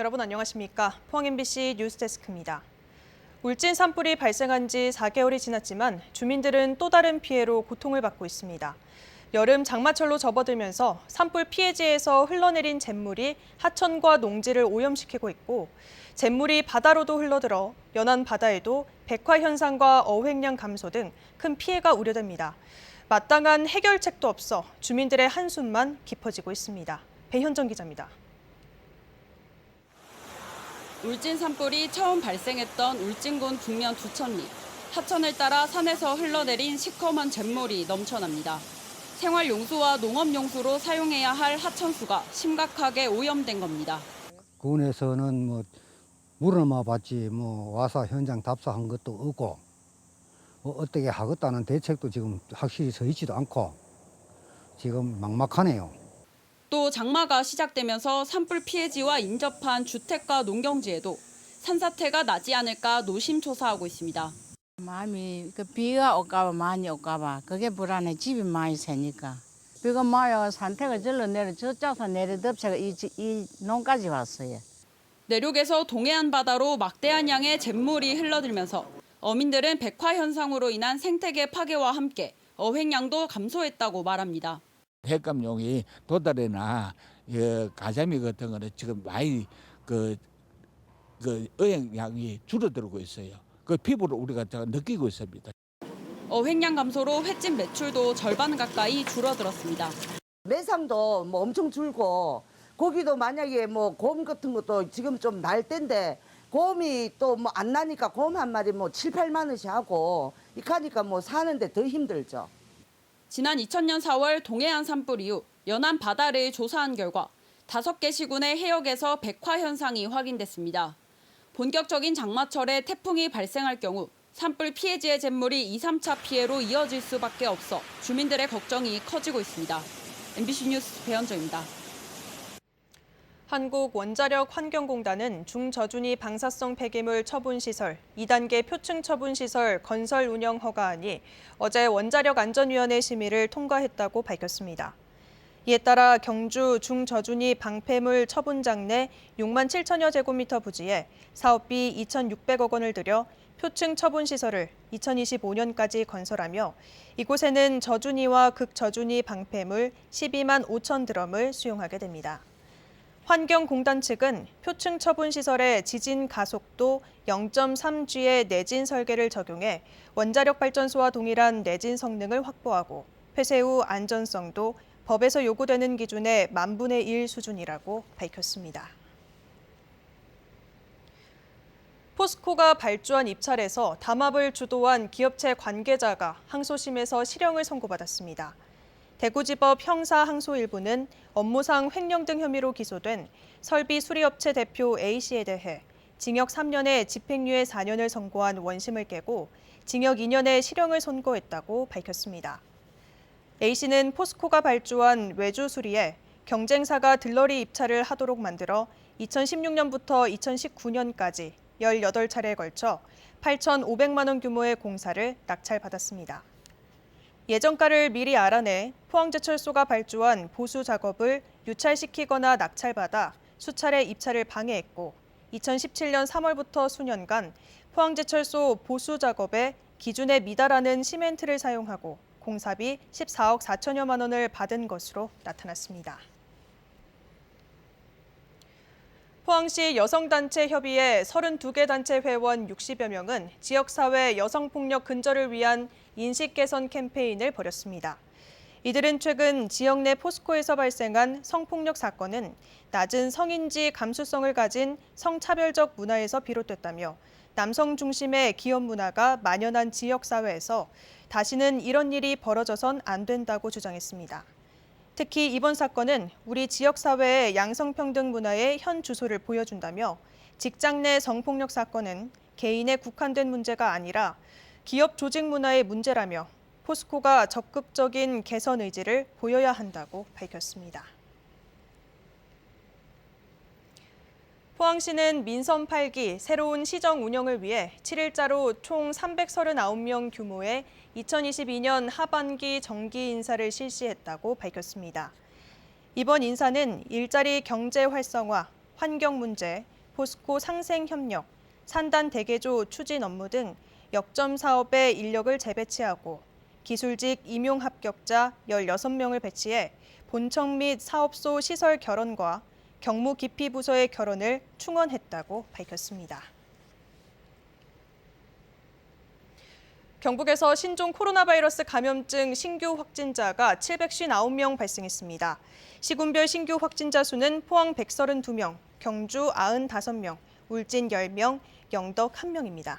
여러분 안녕하십니까? 포항 MBC 뉴스데스크입니다. 울진 산불이 발생한 지 4개월이 지났지만 주민들은 또 다른 피해로 고통을 받고 있습니다. 여름 장마철로 접어들면서 산불 피해지에서 흘러내린 잿물이 하천과 농지를 오염시키고 있고 잿물이 바다로도 흘러들어 연안 바다에도 백화 현상과 어획량 감소 등 큰 피해가 우려됩니다. 마땅한 해결책도 없어 주민들의 한숨만 깊어지고 있습니다. 배현정 기자입니다. 울진 산불이 처음 발생했던 울진군 북면 두천리. 하천을 따라 산에서 흘러내린 시커먼 잿물이 넘쳐납니다. 생활용수와 농업용수로 사용해야 할 하천수가 심각하게 오염된 겁니다. 군에서는 물어만 봤지 와서 현장 답사한 것도 없고 어떻게 하겠다는 대책도 지금 확실히 서 있지도 않고 지금 막막하네요. 또 장마가 시작되면서 산불 피해지와 인접한 주택가 농경지에도 산사태가 나지 않을까 노심초사하고 있습니다. 마음이 비가 올까봐 많이 올까봐 그게 불안해. 집이 많이 새니까. 비가 마요 산태가 절로 내려 저쪽서 내려덮쳐가 이 농까지 왔어요. 내륙에서 동해안 바다로 막대한 양의 잿물이 흘러들면서 어민들은 백화 현상으로 인한 생태계 파괴와 함께 어획량도 감소했다고 말합니다. 횟감용이 도다리나 가자미 같은 거는 지금 많이 그 어획량이 줄어들고 있어요. 그 피부로 우리가 느끼고 있습니다. 어획량 감소로 횟집 매출도 절반 가까이 줄어들었습니다. 매상도 엄청 줄고 고기도 만약에 곰 같은 것도 지금 좀 날 때인데 곰이 또 안 나니까 곰 한 마리 7, 8만 원씩 하고 이카니까 사는데 더 힘들죠. 지난 2000년 4월 동해안 산불 이후 연안 바다를 조사한 결과 5개 시군의 해역에서 백화 현상이 확인됐습니다. 본격적인 장마철에 태풍이 발생할 경우 산불 피해지의 잿물이 2, 3차 피해로 이어질 수밖에 없어 주민들의 걱정이 커지고 있습니다. MBC 뉴스 배현정입니다. 한국원자력환경공단은 중저준위 방사성 폐기물 처분시설 2단계 표층 처분시설 건설 운영 허가안이 어제 원자력안전위원회 심의를 통과했다고 밝혔습니다. 이에 따라 경주 중저준위 방패물 처분장 내 6만 7천여 제곱미터 부지에 사업비 2,600억 원을 들여 표층 처분시설을 2025년까지 건설하며 이곳에는 저준위와 극저준위 방패물 12만 5천 드럼을 수용하게 됩니다. 환경공단 측은 표층 처분시설의 지진 가속도 0.3G의 내진 설계를 적용해 원자력 발전소와 동일한 내진 성능을 확보하고 폐쇄 후 안전성도 법에서 요구되는 기준의 10,000분의 1 수준이라고 밝혔습니다. 포스코가 발주한 입찰에서 담합을 주도한 기업체 관계자가 항소심에서 실형을 선고받았습니다. 대구지법 형사항소 1부는 업무상 횡령 등 혐의로 기소된 설비 수리업체 대표 A씨에 대해 징역 3년에 집행유예 4년을 선고한 원심을 깨고 징역 2년의 실형을 선고했다고 밝혔습니다. A씨는 포스코가 발주한 외주 수리에 경쟁사가 들러리 입찰을 하도록 만들어 2016년부터 2019년까지 18차례에 걸쳐 8,500만 원 규모의 공사를 낙찰받았습니다. 예정가를 미리 알아내 포항제철소가 발주한 보수 작업을 유찰시키거나 낙찰받아 수차례 입찰을 방해했고 2017년 3월부터 수년간 포항제철소 보수 작업에 기준에 미달하는 시멘트를 사용하고 공사비 14억 4천여만 원을 받은 것으로 나타났습니다. 포항시 여성단체 협의회 32개 단체 회원 60여 명은 지역사회 여성폭력 근절을 위한 인식 개선 캠페인을 벌였습니다. 이들은 최근 지역 내 포스코에서 발생한 성폭력 사건은 낮은 성인지 감수성을 가진 성차별적 문화에서 비롯됐다며 남성 중심의 기업 문화가 만연한 지역사회에서 다시는 이런 일이 벌어져선 안 된다고 주장했습니다. 특히 이번 사건은 우리 지역사회의 양성평등 문화의 현 주소를 보여준다며 직장 내 성폭력 사건은 개인에 국한된 문제가 아니라 기업 조직 문화의 문제라며 포스코가 적극적인 개선 의지를 보여야 한다고 밝혔습니다. 포항시는 민선 8기 새로운 시정 운영을 위해 7일자로 총 339명 규모의 2022년 하반기 정기 인사를 실시했다고 밝혔습니다. 이번 인사는 일자리 경제 활성화, 환경 문제, 포스코 상생협력, 산단 대개조 추진 업무 등 역점 사업에 인력을 재배치하고 기술직 임용 합격자 16명을 배치해 본청 및 사업소 시설 결혼과 경무 기피 부서의 결혼을 충원했다고 밝혔습니다. 경북에서 신종 코로나 바이러스 감염증 신규 확진자가 759명 발생했습니다. 시군별 신규 확진자 수는 포항 132명, 경주 95명, 울진 10명, 영덕 1명입니다.